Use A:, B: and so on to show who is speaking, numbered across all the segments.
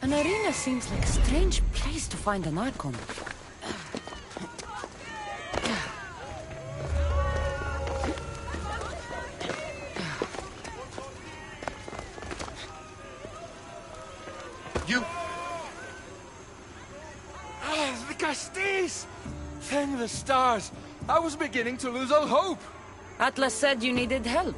A: An arena seems like a strange place to find an Archon.
B: You... Ah, the Castis! Thank the stars! I was beginning to lose all hope!
A: Atlas said you needed help.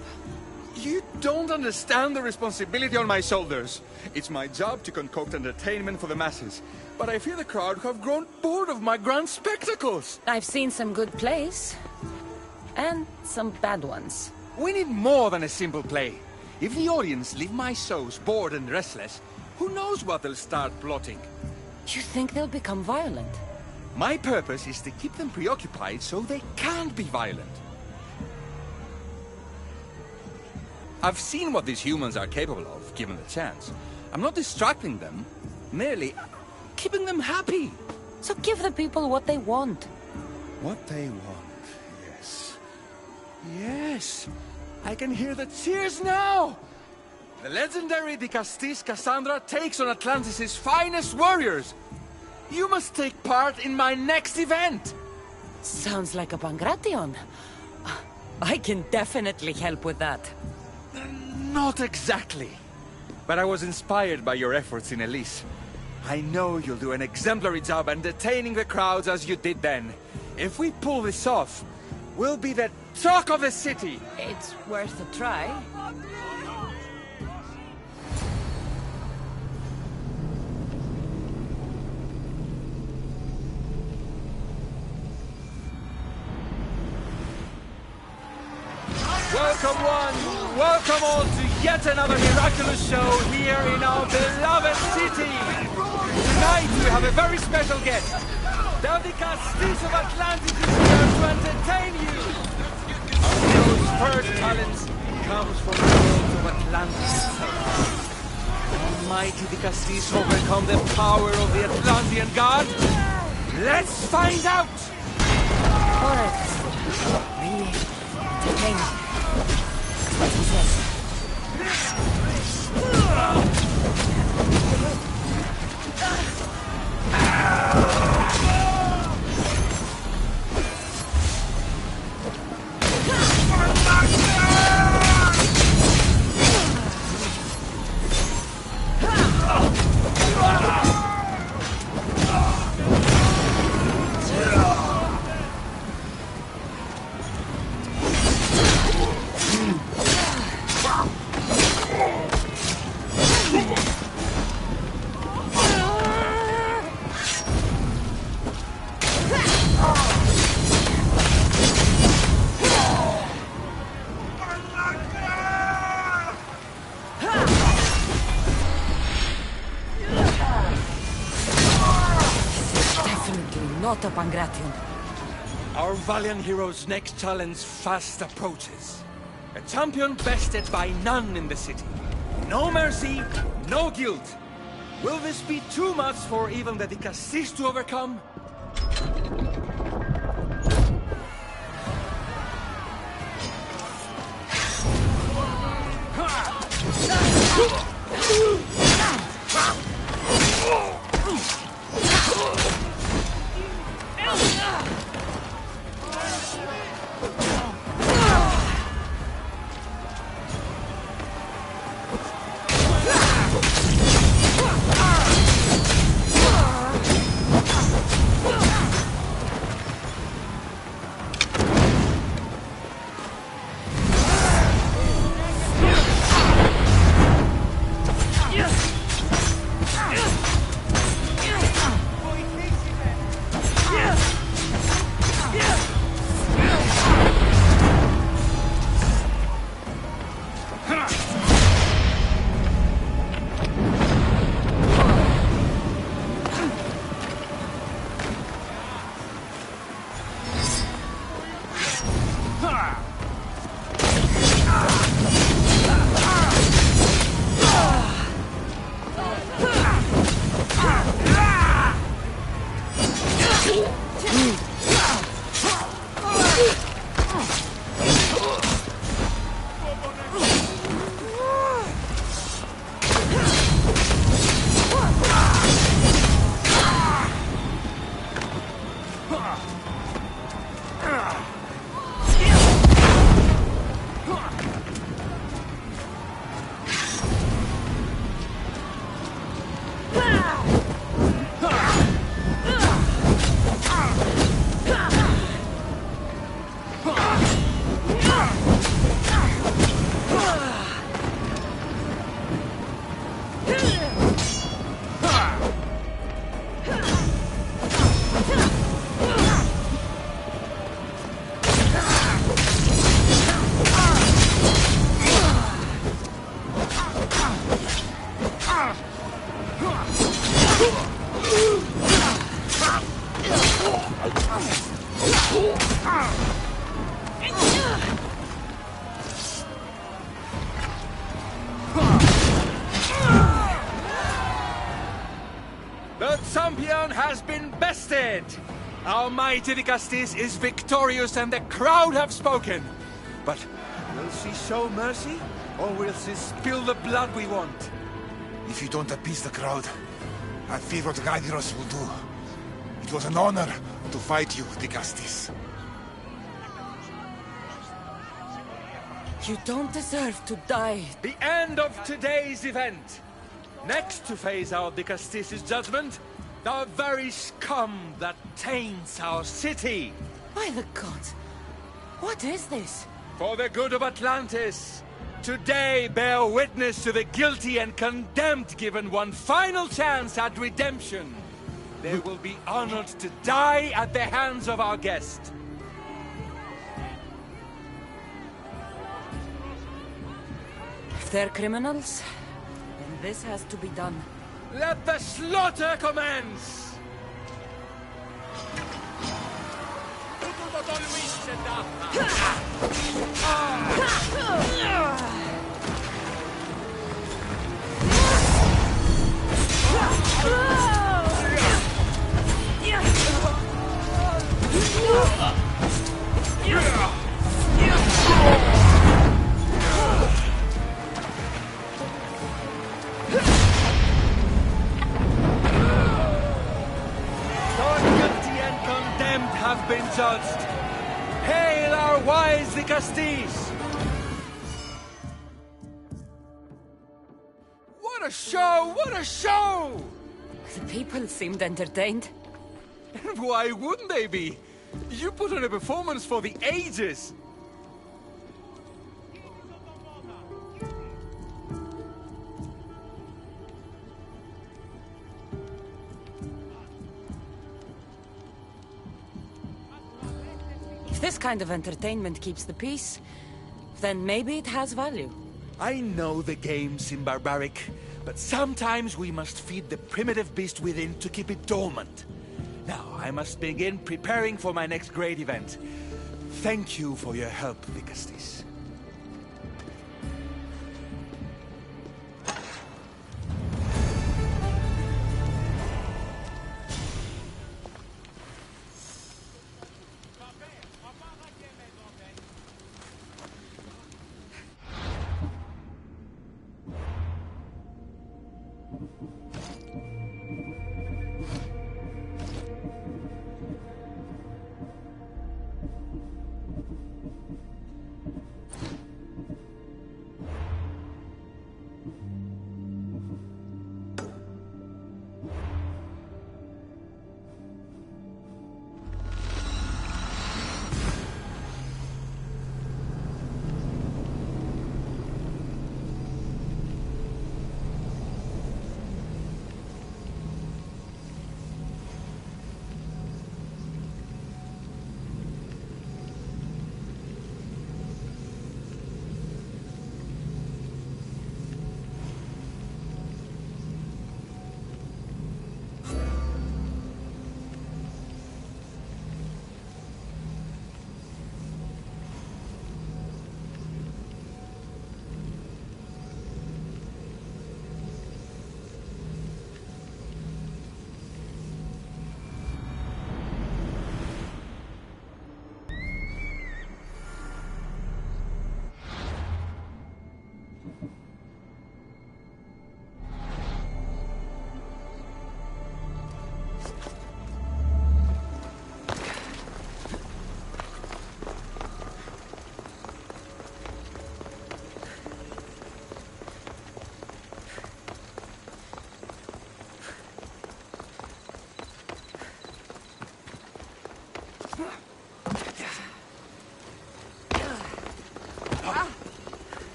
B: You don't understand the responsibility on my shoulders. It's my job to concoct entertainment for the masses. But I fear the crowd have grown bored of my grand spectacles.
A: I've seen some good plays. And some bad ones.
B: We need more than a simple play. If the audience leave my shows bored and restless, who knows what they'll start plotting?
A: You think they'll become violent?
B: My purpose is to keep them preoccupied so they can't be violent. I've seen what these humans are capable of, given the chance. I'm not distracting them, merely keeping them happy.
A: So give the people what they want.
B: What they want, yes. Yes! I can hear the cheers now! The legendary Di Castis Cassandra takes on Atlantis' finest warriors! You must take part in my next event!
A: Sounds like a Pangration. I can definitely help with that.
B: Not exactly. But I was inspired by your efforts in Elise. I know you'll do an exemplary job entertaining the crowds as you did then. If we pull this off, we'll be the talk of the city!
A: It's worth a try.
B: Welcome one, welcome all to yet another miraculous show here in our beloved city! Tonight we have a very special guest. The Castis of Atlantis is here to entertain you! Our show's first talent comes from the world of Atlantis itself. Almighty the Castis overcome the power of the Atlantean god? Let's find out!
A: Alright, really entertaining. What he says. Not a Pangration.
B: Our valiant hero's next challenge fast approaches. A champion bested by none in the city. No mercy, no guilt. Will this be too much for even the Di Castis to overcome? has been bested! Our mighty Dicastis is victorious and the crowd have spoken. But will she show mercy? Or will she spill the blood we want?
C: If you don't appease the crowd, I fear what Gaidiros will do. It was an honor to fight you, Dicastis.
A: You don't deserve to die.
B: The end of today's event. Next to face our Dicastis' judgment, the very scum that taints our city.
A: By the gods, what is this?
B: For the good of Atlantis, today bear witness to the guilty and condemned given one final chance at redemption. They will be honored to die at the hands of our guest.
A: If they're criminals, then this has to be done.
B: Let the slaughter commence! Have been judged. Hail our wise Dicastis! What a show! What a show!
A: The people seemed entertained.
B: Why wouldn't they be? You put on a performance for the ages.
A: If this kind of entertainment keeps the peace, then maybe it has value.
B: I know the game seems barbaric, but sometimes we must feed the primitive beast within to keep it dormant. Now, I must begin preparing for my next great event. Thank you for your help, Dicastis.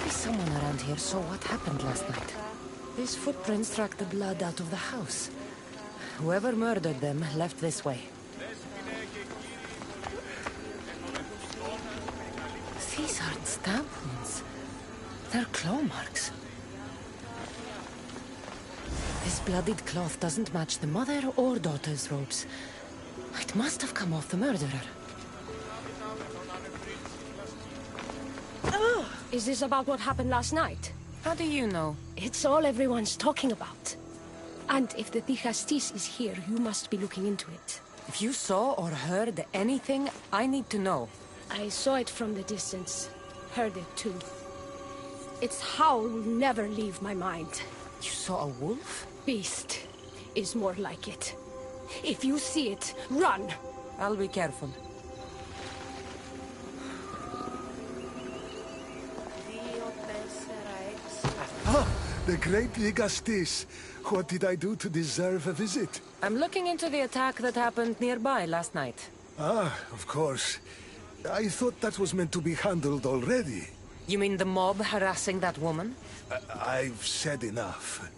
A: Someone around here saw what happened last night. These footprints track the blood out of the house. Whoever murdered them left this way. These aren't stab wounds. They're claw marks. This bloodied cloth doesn't match the mother or daughter's robes. It must have come off the murderer.
D: Oh, is this about what happened last night?
A: How do you know?
D: It's all everyone's talking about. And if the Dicastis is here, you must be looking into it.
A: If you saw or heard anything, I need to know.
D: I saw it from the distance. Heard it too. Its howl will never leave my mind.
A: You saw a wolf?
D: Beast is more like it. If you see it, run!
A: I'll be careful.
E: Ah, the great Ligastis. What did I do to deserve a visit?
A: I'm looking into the attack that happened nearby last night.
E: Ah, of course. I thought that was meant to be handled already.
A: You mean the mob harassing that woman?
E: I've said enough.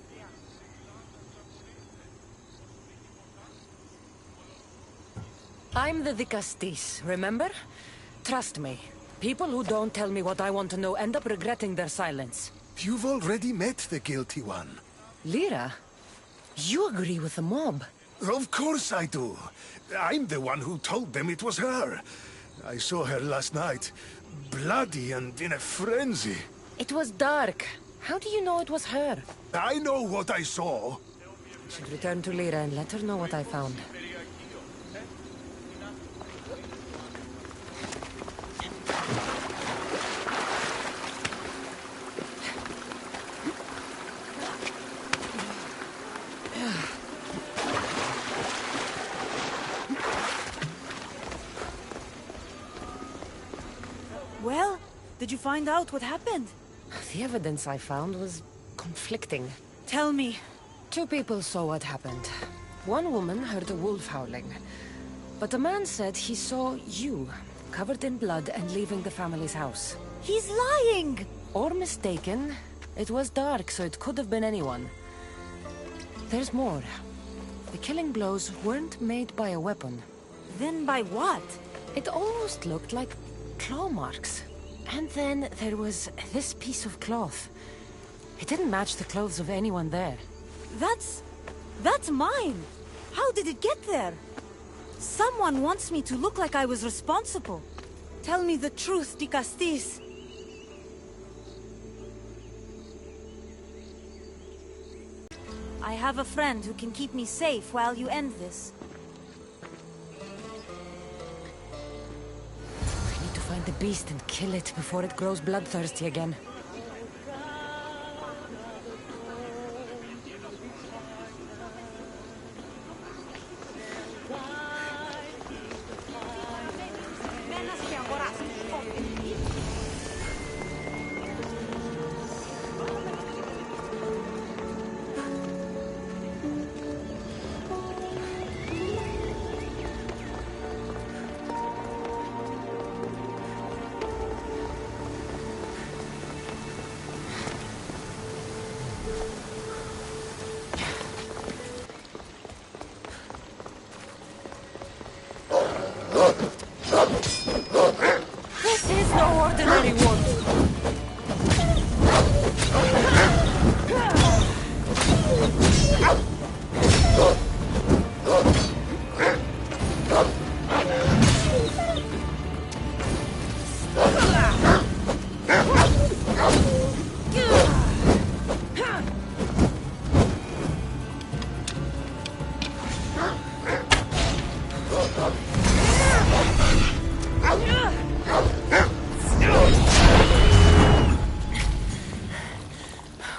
A: I'm the Dicastis, remember? Trust me. People who don't tell me what I want to know end up regretting their silence.
E: You've already met the guilty one.
A: Lyra, you agree with the mob.
E: Of course I do. I'm the one who told them it was her. I saw her last night, bloody and in a frenzy.
A: It was dark. How do you know it was her?
E: I know what I saw.
A: I should return to Lyra and let her know what I found.
F: Well, did you find out what happened?
A: The evidence I found was conflicting.
F: Tell me.
A: 2 people saw what happened. One woman heard a wolf howling. But a man said he saw you, covered in blood and leaving the family's house.
F: He's lying!
A: Or mistaken. It was dark, so it could have been anyone. There's more. The killing blows weren't made by a weapon.
F: Then by what?
A: It almost looked like claw marks. And then there was this piece of cloth. It didn't match the clothes of anyone there.
F: That's mine! How did it get there? Someone wants me to look like I was responsible. Tell me the truth, Dicastis. I have a friend who can keep me safe while you end this.
A: I need to find the beast and kill it before it grows bloodthirsty again. This is no ordinary wound.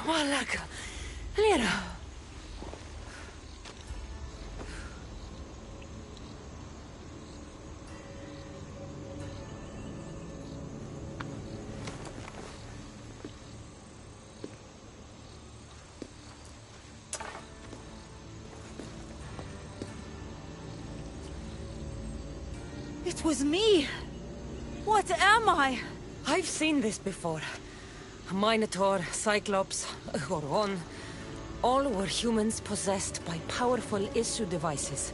A: Walaka, Lyra.
F: It was me! What am I?
A: I've seen this before. A Minotaur, Cyclops, a Goron. All were humans possessed by powerful issue devices.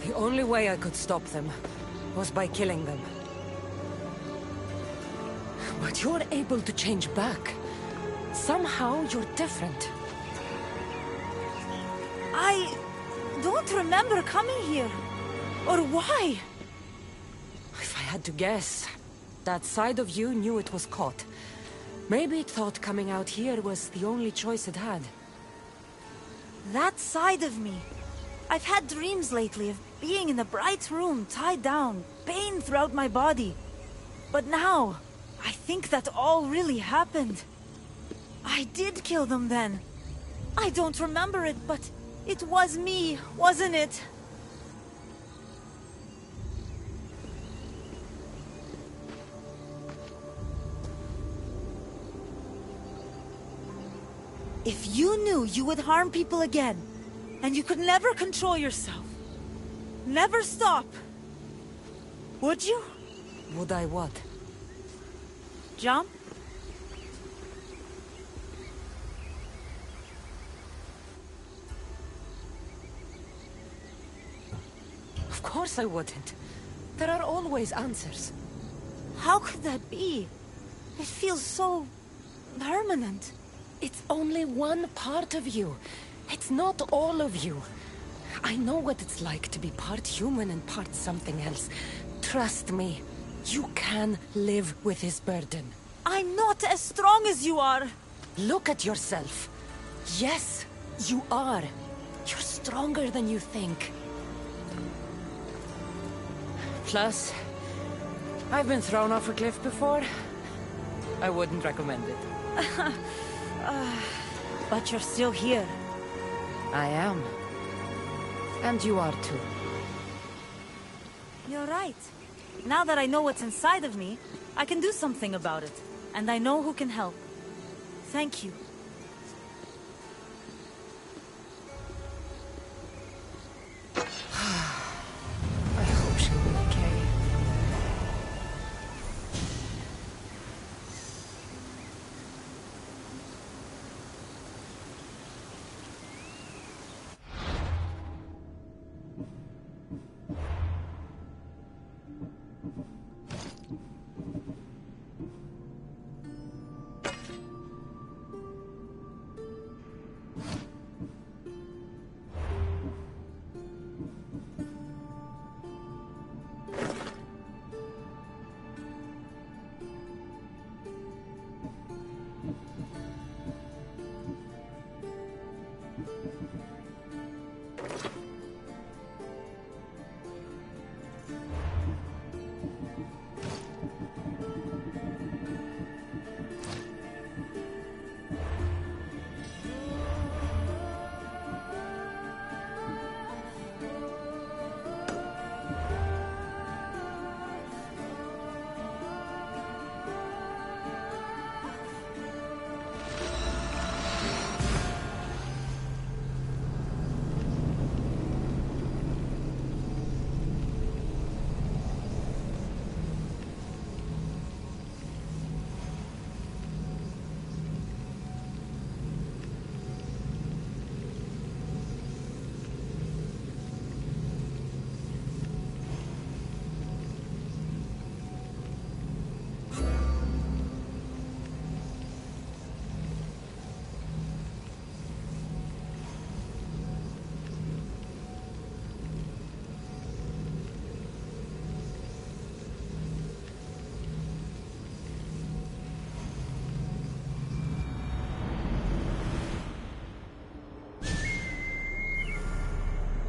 A: The only way I could stop them was by killing them. But you're able to change back. Somehow you're different.
F: I don't remember coming here. Or why?
A: If I had to guess, that side of you knew it was caught. Maybe it thought coming out here was the only choice it had.
F: That side of me. I've had dreams lately of being in a bright room, tied down, pain throughout my body. But now, I think that all really happened. I did kill them then. I don't remember it, but it was me, wasn't it? If you knew you would harm people again, and you could never control yourself, never stop, would you?
A: Would I what?
F: Jump?
A: Of course I wouldn't. There are always answers.
F: How could that be? It feels so permanent.
A: It's only one part of you. It's not all of you. I know what it's like to be part human and part something else. Trust me, you can live with this burden.
F: I'm not as strong as you are.
A: Look at yourself. Yes, you are. You're stronger than you think. Plus, I've been thrown off a cliff before. I wouldn't recommend it.
F: But you're still here.
A: I am. And you are too.
F: You're right. Now that I know what's inside of me, I can do something about it. And I know who can help. Thank you.
A: I hope she'll be okay.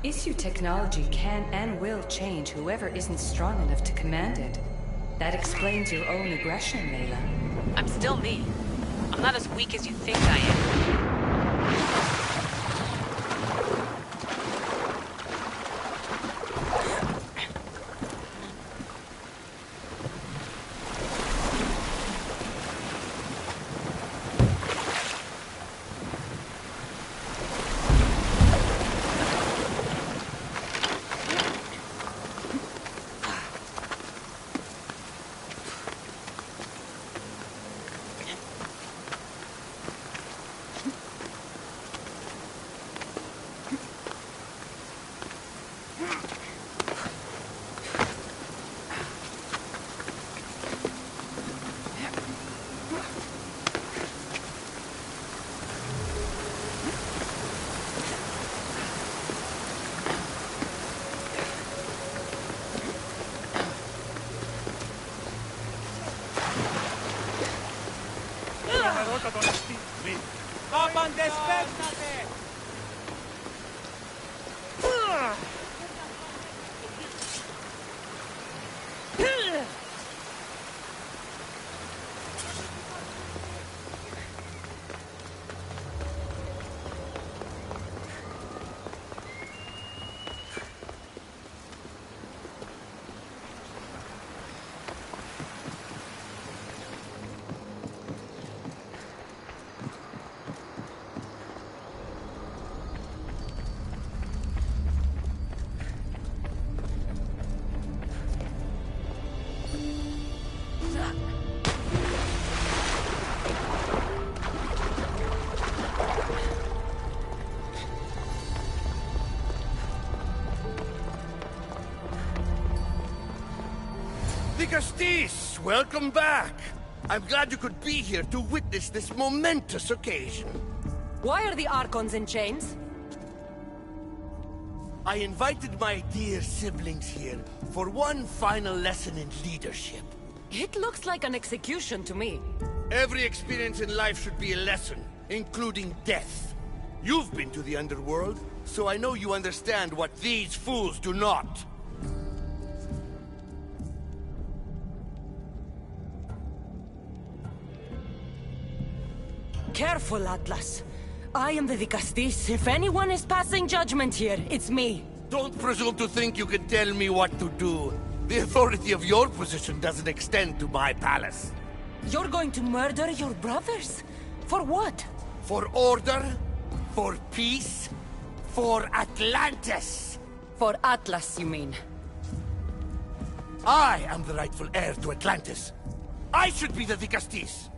G: Issue technology can and will change whoever isn't strong enough to command it. That explains your own aggression, Layla.
H: I'm still me. I'm not as weak as you think I am.
B: Papan, despértate!
I: Justice, welcome back. I'm glad you could be here to witness this momentous occasion.
A: Why are the Archons in chains?
I: I invited my dear siblings here for one final lesson in leadership.
A: It looks like an execution to me.
I: Every experience in life should be a lesson, including death. You've been to the underworld, so I know you understand what these fools do not.
A: Careful, Atlas. I am the Vicastis. If anyone is passing judgment here, it's me.
I: Don't presume to think you can tell me what to do. The authority of your position doesn't extend to my palace.
A: You're going to murder your brothers? For what?
I: For order, for peace, for Atlantis.
A: For Atlas, you mean?
I: I am the rightful heir to Atlantis. I should be the Vicastis.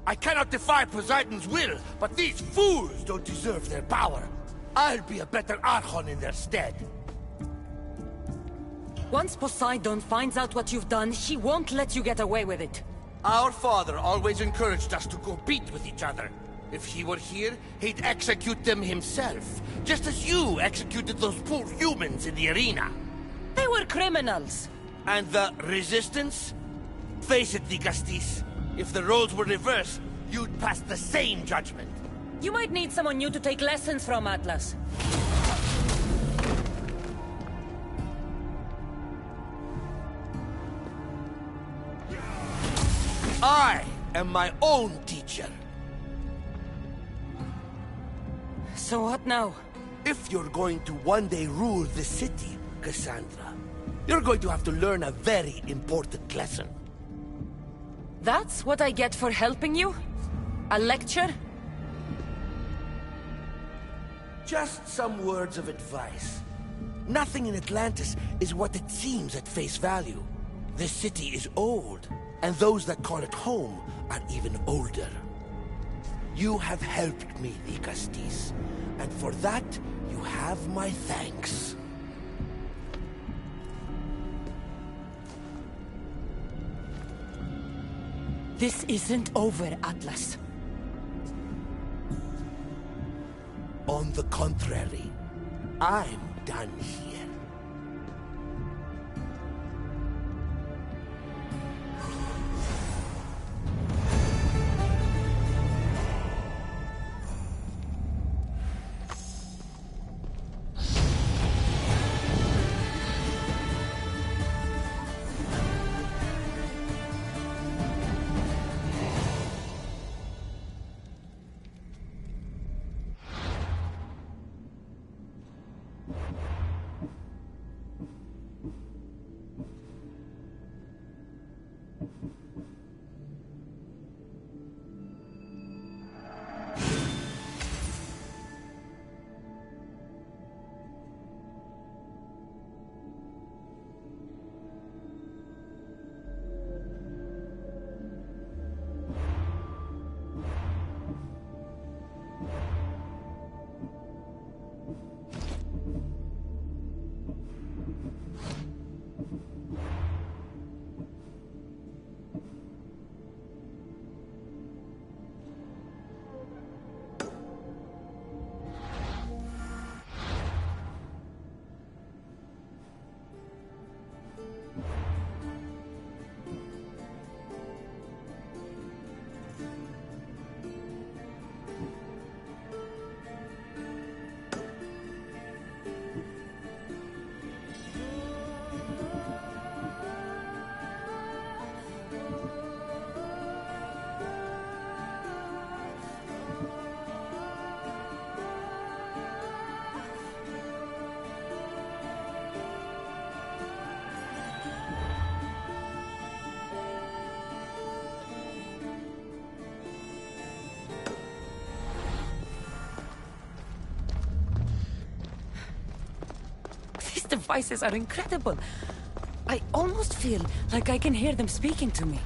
I: I cannot defy Poseidon's will, but these fools don't deserve their power. I'll be a better Archon in their stead.
A: Once Poseidon finds out what you've done, he won't let you get away with it.
I: Our father always encouraged us to compete with each other. If he were here, he'd execute them himself, just as you executed those poor humans in the arena.
A: They were criminals.
I: And the Resistance? Face it, Vicastis. If the roles were reversed, you'd pass the same judgment.
A: You might need someone new to take lessons from, Atlas.
I: I am my own teacher.
A: So what now?
I: If you're going to one day rule the city, Cassandra, you're going to have to learn a very important lesson.
A: That's what I get for helping you? A lecture?
I: Just some words of advice. Nothing in Atlantis is what it seems at face value. The city is old, and those that call it home are even older. You have helped me, Vicastis, and for that, you have my thanks.
A: This isn't over, Atlas.
I: On the contrary, I'm done here.
A: devices are incredible. I almost feel like I can hear them speaking to me.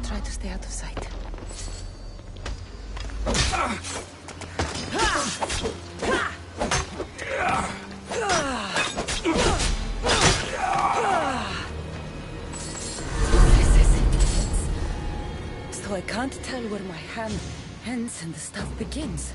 A: Try to stay out of sight. This is intense. So I can't tell where my hand ends and the stuff begins.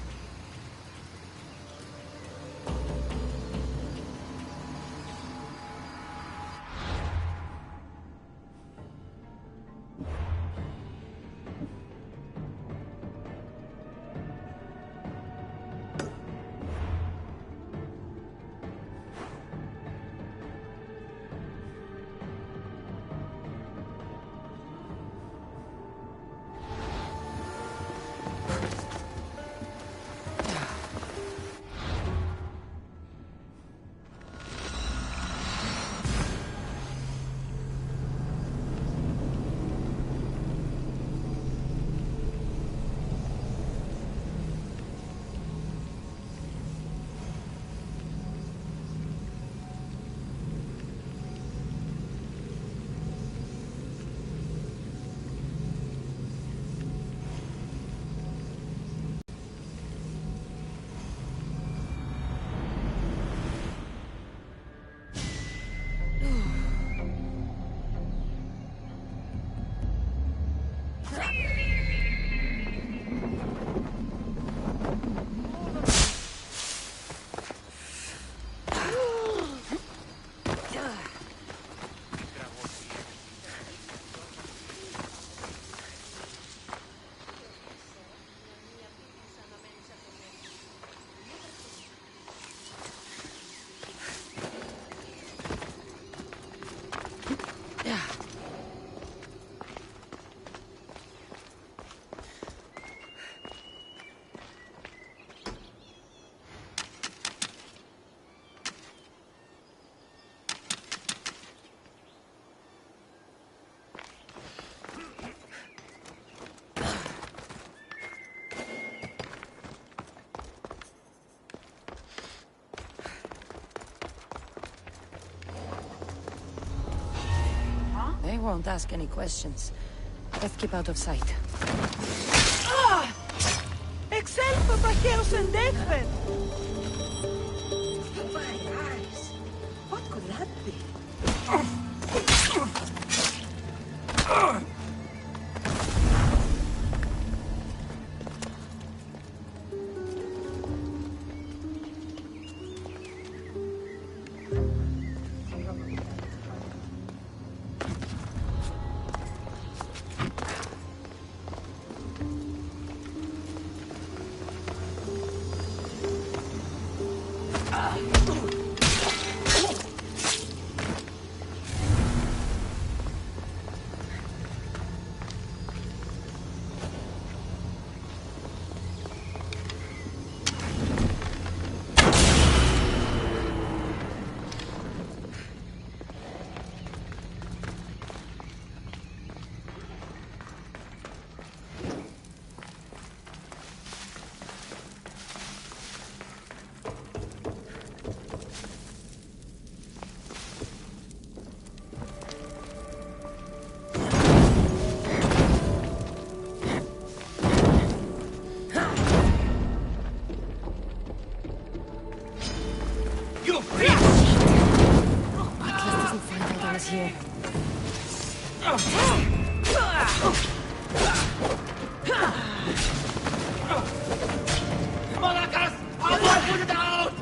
A: won't ask any questions. Let's keep out of sight.
F: Excelp para Chaos and Deathbed!
A: My eyes! What could that be? Here.
I: Malakas! I'll put it out!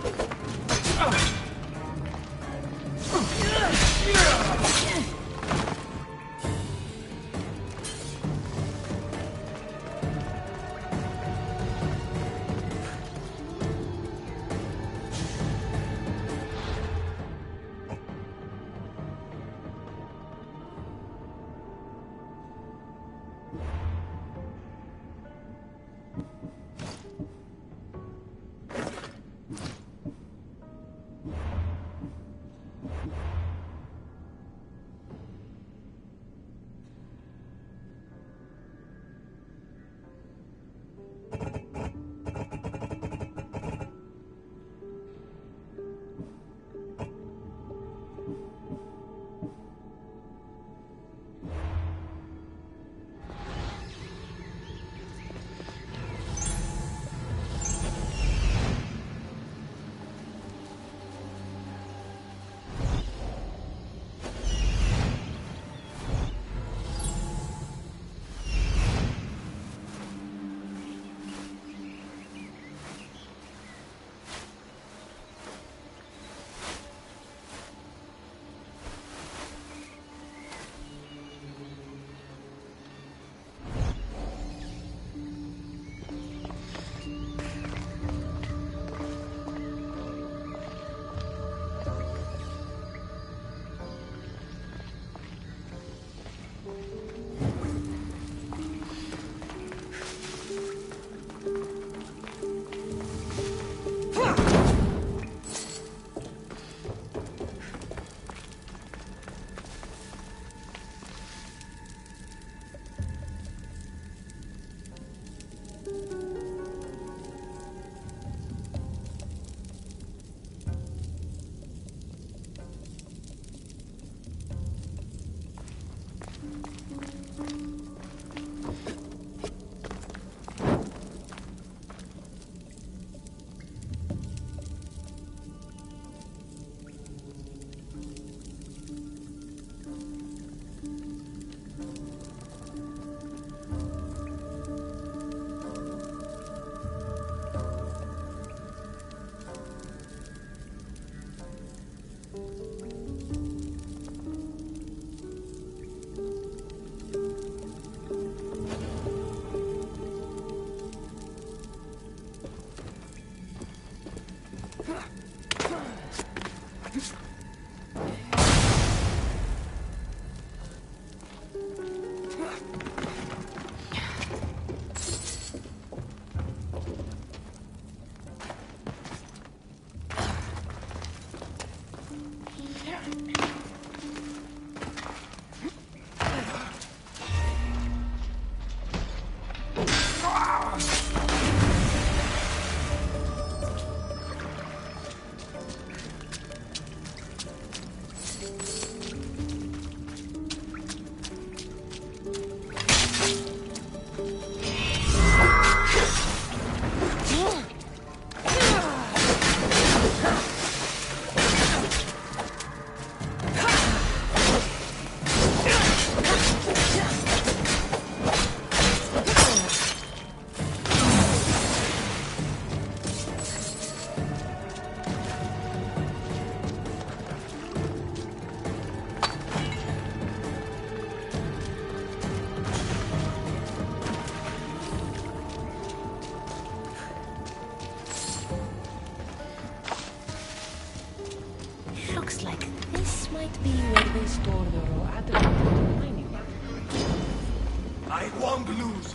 A: Looks like this might be where they store the raw adamant mining.
E: I won't lose.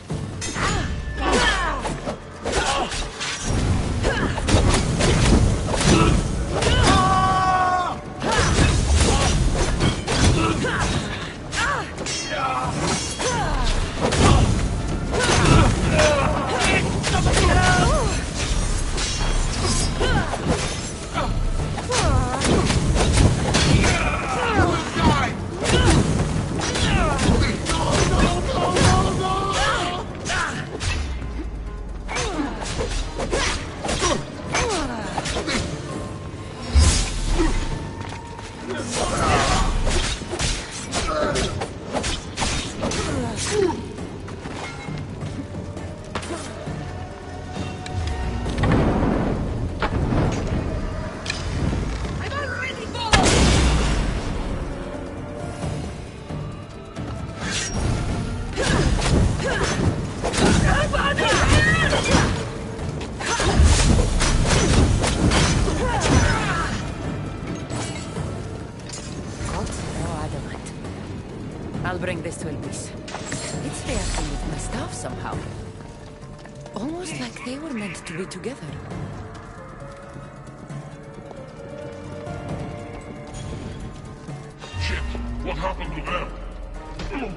A: I'll bring this to Elise. It's reacting with my staff somehow. Almost like they were meant to be together.
J: Shit! What happened to them?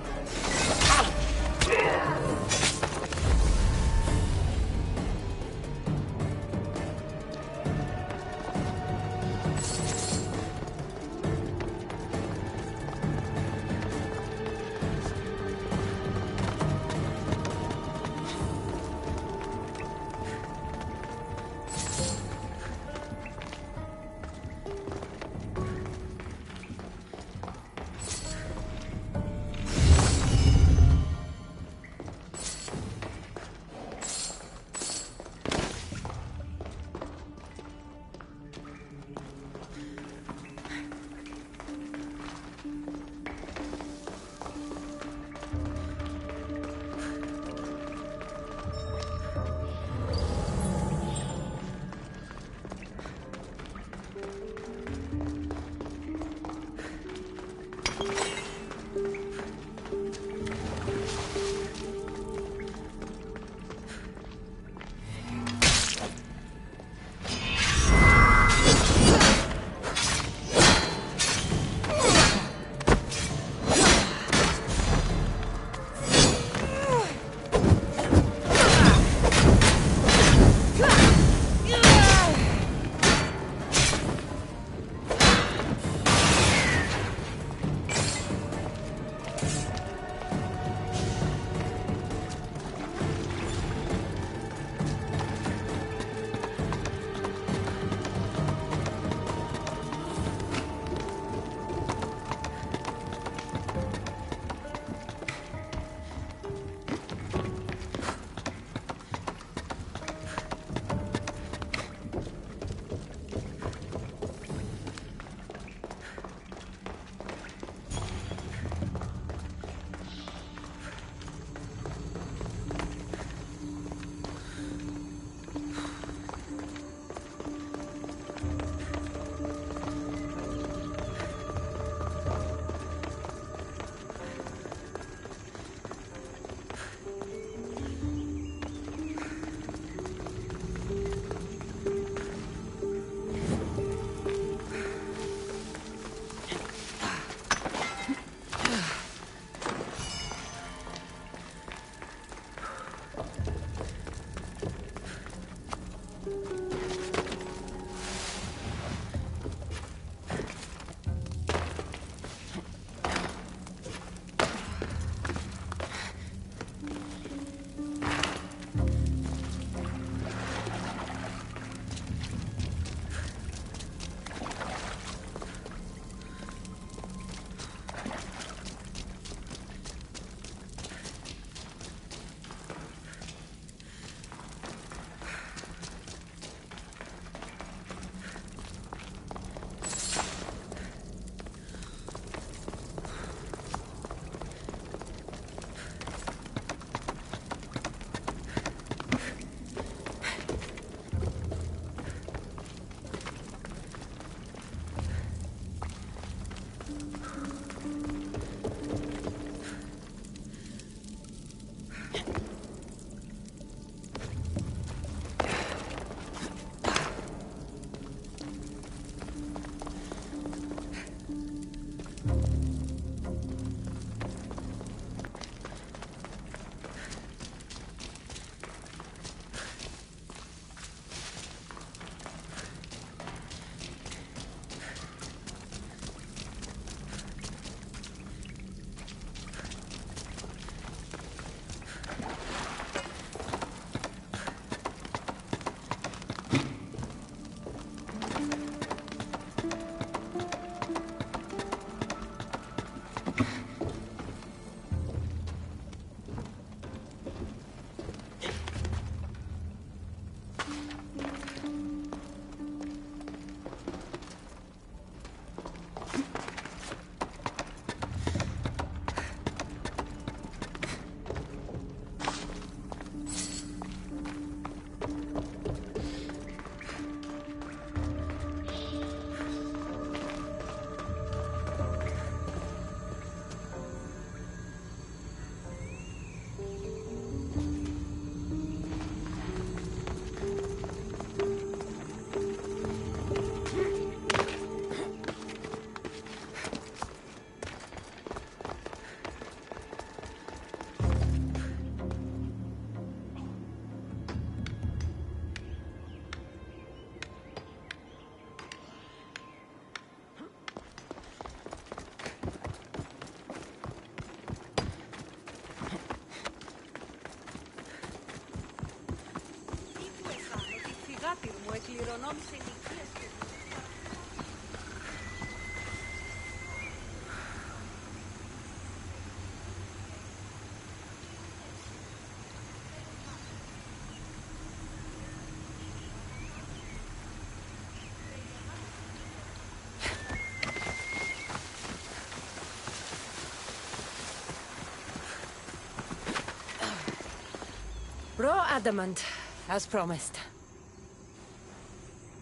A: Raw adamant, as promised.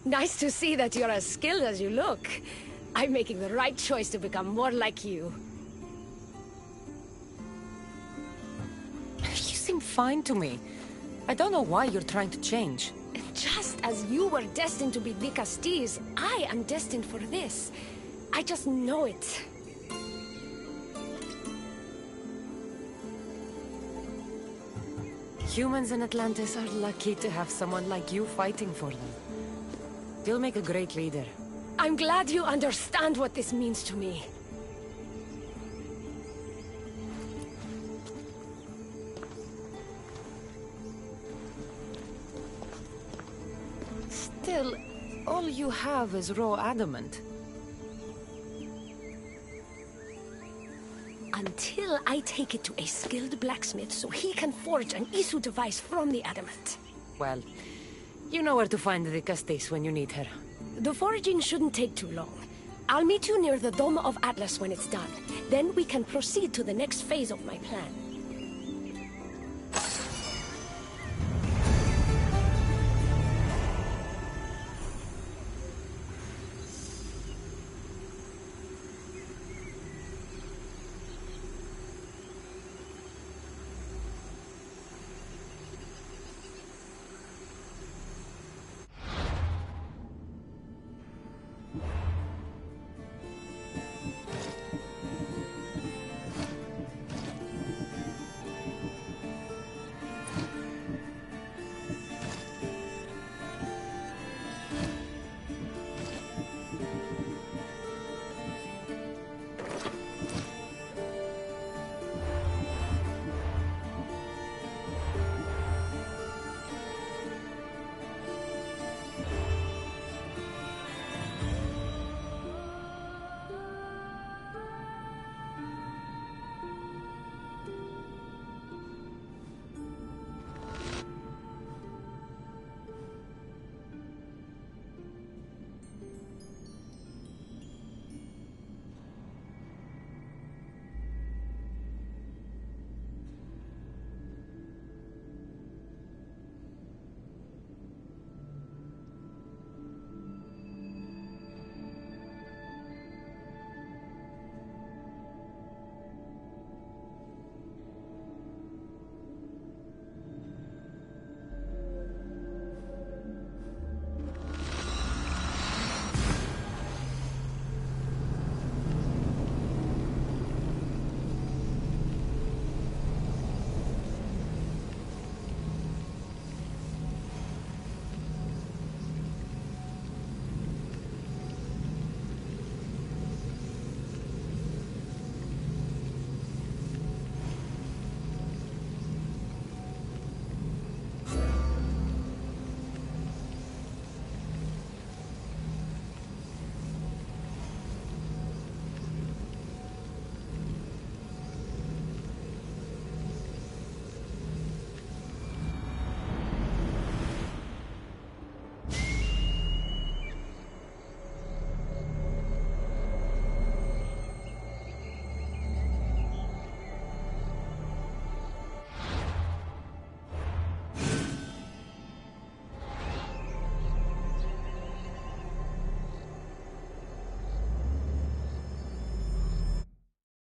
D: Nice to see that you're as skilled as you look. I'm making the right choice to become more like you.
A: You seem fine to me. I don't know why you're trying to change.
D: Just as you were destined to be the Castilles, I am destined for this. I just know it.
A: Humans in Atlantis are lucky to have someone like you fighting for them. You'll make a great leader.
D: I'm glad you understand what this means to me.
A: Still, all you have is raw adamant.
D: Until I take it to a skilled blacksmith so he can forge an Isu device from the adamant.
A: Well, you know where to find the Castilles when you need her.
D: The foraging shouldn't take too long. I'll meet you near the Dome of Atlas when it's done. Then we can proceed to the next phase of my plan.